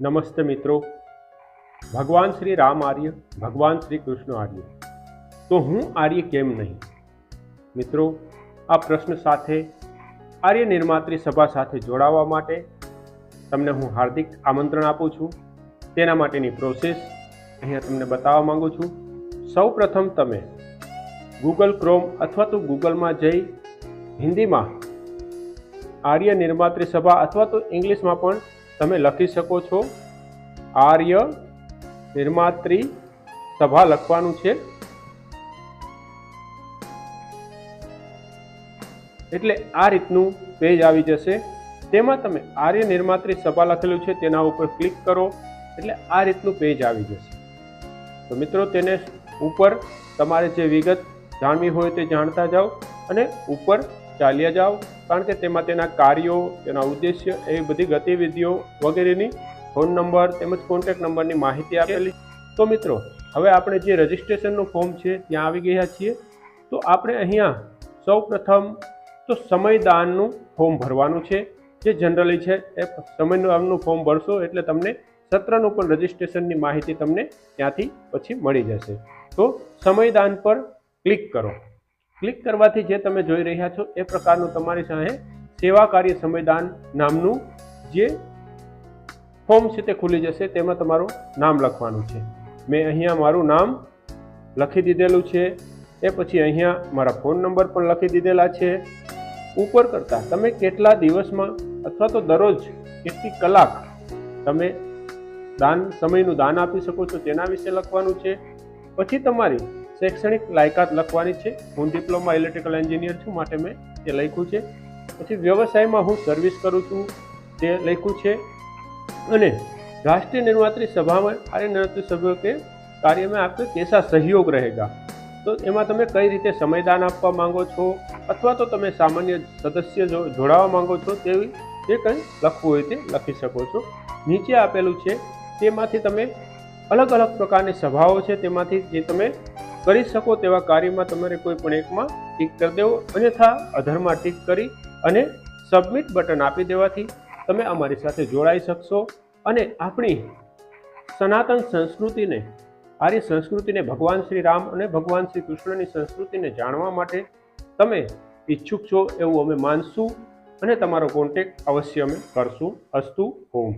नमस्ते मित्रों। भगवान श्री राम आर्य, भगवान श्री कृष्ण आर्य, तो हूँ आर्य केम नहीं। मित्रों, आ प्रश्न साथे आर्य निर्मात्री सभा साथे जोड़ावा माटे तमने हूँ हार्दिक आमंत्रण आपू छूं। तेना माटेनी प्रोसेस अहींया तमने बतावा मांगू छूं। सौ प्रथम तमे गूगल क्रोम अथवा तो गूगल में जई हिंदी में आर्य निर्मात्री सभा अथवा तो इंग्लिश में पण तमे लखी सको छो। आर्य निर्मात्री सभा लखवानुं छे एटले आ रीतनु पेज आवी जशे। तेमां तमे आर्य निर्मात्री सभा लखेलुं छे तेना उपर क्लिक करो एटले आ रीतनु पेज आवी जशे। तो मित्रों, तेने उपर तमारे जे विगत जाणवी होय ते जाणता जाओ अने उपर चाल्या जाओ, कारण के तेमां तेना कार्यों, तेना उद्देश्य, एवी बधी गतिविधिओ वगैरेनी फोन नंबर तेमज कॉन्टेक्ट नंबरनी माहिती आपेली। तो मित्रों, हवे आपणे जे रजिस्ट्रेशननुं फॉर्म छे त्यां आवी गया छीए। तो आपणे अहींया सौ प्रथम तो समयदाननुं फॉर्म भरवानुं छे, जे जनरली छे ए समयदाननुं फॉर्म भरशो एटले तमने सत्रनुं पण रजिस्ट्रेशननी माहिती तमने त्यांथी पछी मळी जशे। तो समयदान पर क्लिक करो। क्लिक करवाथी जे तमे जोई रह्या छो ए प्रकारनुं तमारी सामे सेवा कार्य समयदान नामनुं जे फॉर्म छे ते खुली जशे। तेमां तमारुं नाम लखवानुं छे। मैं अहींया मारुं नाम लखी दीधेलुं छे। ए पछी अहींया मारा फोन नंबर पण लखी दीधेला छे। उपर करता तमे केटला दिवसमां अथवा तो दररोज केटली कलाक तमे दान समयनुं दान आपी शको छो तेना विશે लखवानुं छे। पछी तमारी शैक्षणिक लायकात लखवानी छे। हूँ डिप्लोमा इलेक्ट्रिकल एंजीनियर छूं माटे मैं ते लख्युं छे। पछी व्यवसायमां हूँ सर्विस करूँ छूं ते लख्युं छे। अने राष्ट्रीय निर्मात्री सभा में आर्य निर्मात्री सभा के कार्य में आपके कैसा सहयोग रहेगा, तो एमां तमे कई रीते समयदान आपवा मांगो छो अथवा तो तमे सामान्य सदस्य जोड़ावा मांगो छो तेवी जे कंई लखवुं होय ते लखी शको छो। नीचे आपेलुं छे तेमांथी तमे अलग अलग प्रकारनी सभाओ छे तेमांथी जे तमे करी शको तेवा कार्यमां तमारे कोई पण एकमां टीक कर देवो, अन्यथा अधरमां टीक करी अने सबमिट बटन आपी देवाथी तमे अमारी साथे जोड़ाई शकशो अने आपणी सनातन संस्कृति ने, आर्य संस्कृति ने, भगवान श्री राम अने भगवान श्री कृष्ण की संस्कृति ने जाणवा माटे तमे इच्छुक छो एवुं अमे मानशुं अने तमारो कॉन्टेक्ट अवश्य अमे करशुं। अस्तु ओम।